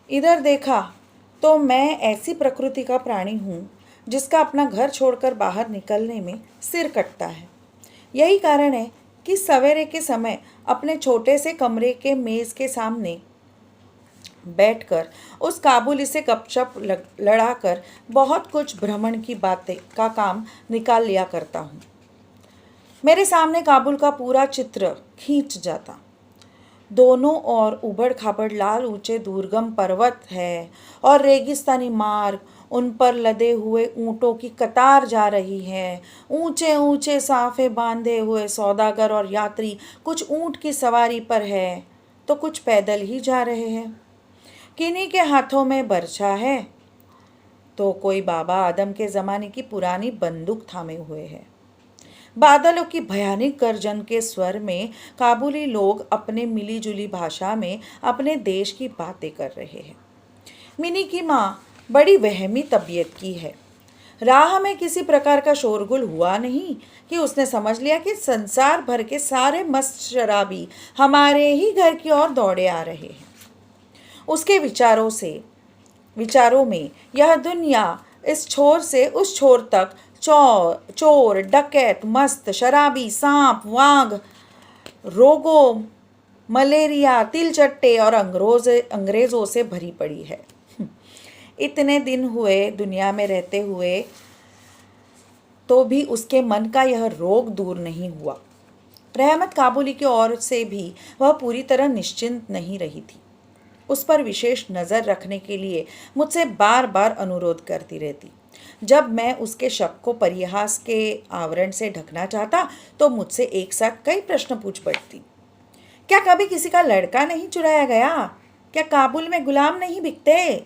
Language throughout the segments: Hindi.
इधर देखा तो मैं ऐसी प्रकृति का प्राणी हूँ जिसका अपना घर छोड़कर बाहर निकलने में सिर कटता है। यही कारण है कि सवेरे के समय अपने छोटे से कमरे के मेज़ के सामने बैठकर उस काबुली से गपशप लड़ाकर बहुत कुछ भ्रमण की बातें का काम निकाल लिया करता हूँ। मेरे सामने काबुल का पूरा चित्र खींच जाता। दोनों ओर उबड़ खाबड़ लाल ऊंचे दुर्गम पर्वत है और रेगिस्तानी मार्ग, उन पर लदे हुए ऊंटों की कतार जा रही है। ऊंचे ऊंचे साफे बांधे हुए सौदागर और यात्री कुछ ऊंट की सवारी पर है तो कुछ पैदल ही जा रहे हैं। किन्हीं के हाथों में बर्छा है तो कोई बाबा आदम के ज़माने की पुरानी बंदूक थामे हुए है। बादलों की भयानक गर्जन के स्वर में काबुली लोग अपने मिली जुली भाषा में अपने देश की बातें कर रहे हैं। मिनी की माँ बड़ी वहमी तबीयत की है। राह में किसी प्रकार का शोरगुल हुआ नहीं कि उसने समझ लिया कि संसार भर के सारे मस्त शराबी हमारे ही घर की ओर दौड़े आ रहे हैं। उसके विचारों में यह दुनिया इस छोर से उस छोर तक चोर डकैत मस्त शराबी सांप वाघ रोगों मलेरिया तिलचट्टे और अंग्रेज़ों से भरी पड़ी है। इतने दिन हुए दुनिया में रहते हुए तो भी उसके मन का यह रोग दूर नहीं हुआ। रहमत काबुली की ओर से भी वह पूरी तरह निश्चिंत नहीं रही थी। उस पर विशेष नज़र रखने के लिए मुझसे बार बार अनुरोध करती रहती। जब मैं उसके शक को परिहास के आवरण से ढकना चाहता तो मुझसे एक साथ कई प्रश्न पूछ बैठती। क्या कभी किसी का लड़का नहीं चुराया गया? क्या काबुल में गुलाम नहीं बिकते?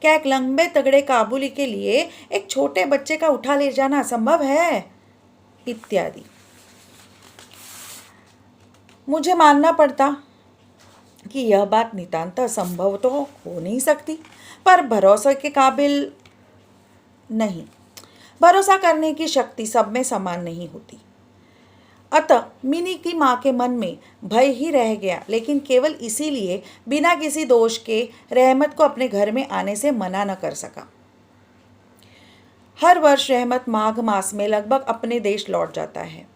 क्या एक लंबे तगड़े काबुली के लिए एक छोटे बच्चे का उठा ले जाना असंभव है? इत्यादि। मुझे मानना पड़ता कि यह बात नितांत असंभव तो हो नहीं सकती, पर भरोसे के काबिल नहीं। भरोसा करने की शक्ति सब में समान नहीं होती। अतः मिनी की माँ के मन में भय ही रह गया, लेकिन केवल इसीलिए बिना किसी दोष के रहमत को अपने घर में आने से मना न कर सका। हर वर्ष रहमत माघ मास में लगभग अपने देश लौट जाता है।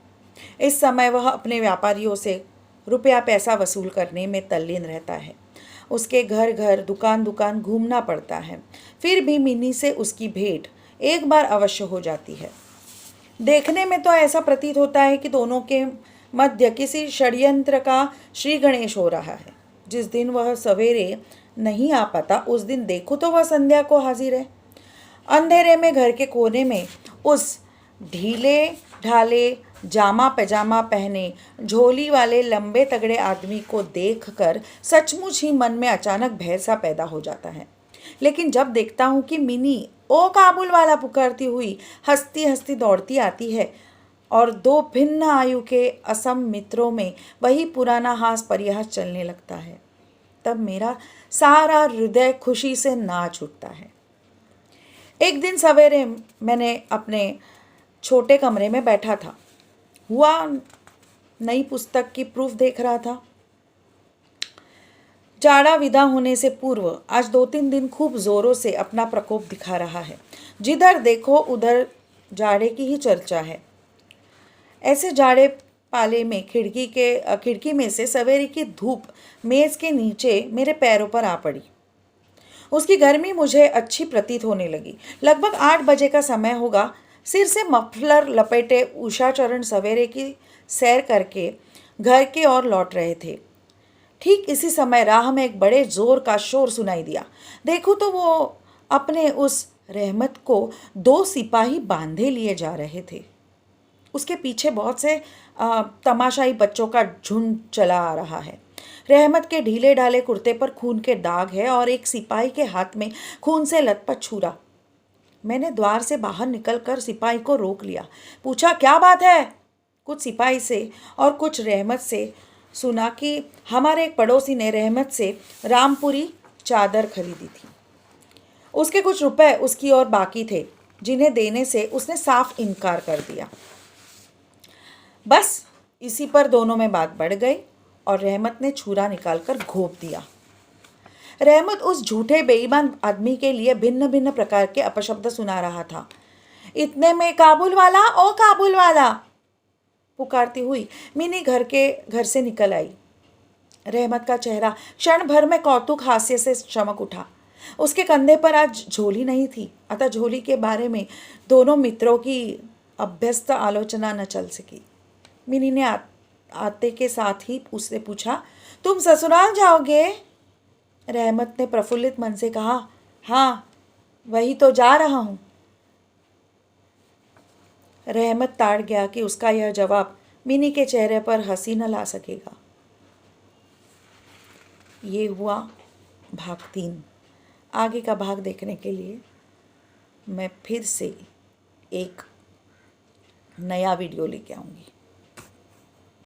इस समय वह अपने व्यापारियों से रुपया पैसा वसूल करने में तल्लीन रहता है। उसके घर घर दुकान दुकान घूमना पड़ता है। फिर भी मिनी से उसकी भेंट एक बार अवश्य हो जाती है। देखने में तो ऐसा प्रतीत होता है कि दोनों के मध्य किसी षड्यंत्र का श्री गणेश हो रहा है। जिस दिन वह सवेरे नहीं आ पाता उस दिन देखो तो वह संध्या को हाजिर है। अंधेरे में घर के कोने में उस ढीले ढाले जामा पैजामा पहने झोली वाले लंबे तगड़े आदमी को देखकर सचमुच ही मन में अचानक भय सा पैदा हो जाता है। लेकिन जब देखता हूँ कि मिनी ओ काबुल वाला पुकारती हुई हंसती हंसती दौड़ती आती है और दो भिन्न आयु के असम मित्रों में वही पुराना हास परिहास चलने लगता है, तब मेरा सारा हृदय खुशी से नाच उठता है। एक दिन सवेरे मैंने अपने छोटे कमरे में बैठा था। हुआ नई पुस्तक की प्रूफ देख रहा था। जाड़ा विदा होने से पूर्व आज 2-3 दिन खूब जोरों से अपना प्रकोप दिखा रहा है। जिधर देखो उधर जाड़े की ही चर्चा है। ऐसे जाड़े पाले में खिड़की में से सवेरे की धूप मेज के नीचे मेरे पैरों पर आ पड़ी। उसकी गर्मी मुझे अच्छी प्रतीत होने लगी। लगभग 8 बजे का समय होगा। सिर से मफलर लपेटे उषाचरण सवेरे की सैर करके घर के ओर लौट रहे थे। ठीक इसी समय राह में एक बड़े जोर का शोर सुनाई दिया। देखो तो वो अपने उस रहमत को 2 सिपाही बांधे लिए जा रहे थे। उसके पीछे बहुत से तमाशाई बच्चों का झुंड चला आ रहा है। रहमत के ढीले ढाले कुर्ते पर खून के दाग है और एक सिपाही के हाथ में खून से लथपथ छुरा। मैंने द्वार से बाहर निकलकर सिपाही को रोक लिया। पूछा, क्या बात है? कुछ सिपाही से और कुछ रहमत से सुना कि हमारे एक पड़ोसी ने रहमत से रामपुरी चादर खरीदी थी। उसके कुछ रुपए उसकी ओर बाकी थे, जिन्हें देने से उसने साफ इनकार कर दिया। बस इसी पर दोनों में बात बढ़ गई और रहमत ने छुरा निकालकर घोंप दिया। रहमत उस झूठे बेईमान आदमी के लिए भिन्न भिन्न प्रकार के अपशब्द सुना रहा था। इतने में काबुल वाला, ओ काबुल वाला, पुकारती हुई मिनी घर से निकल आई। रहमत का चेहरा क्षण भर में कौतुक हास्य से चमक उठा। उसके कंधे पर आज झोली नहीं थी, अतः झोली के बारे में दोनों मित्रों की अभ्यस्त आलोचना न चल सकी। मिनी ने आते के साथ ही उससे पूछा, तुम ससुराल जाओगे? रहमत ने प्रफुल्लित मन से कहा, हाँ, वही तो जा रहा हूँ। रहमत ताड़ गया कि उसका यह जवाब मिनी के चेहरे पर हंसी न ला सकेगा। ये हुआ भाग 3। आगे का भाग देखने के लिए मैं फिर से एक नया वीडियो लेके आऊँगी।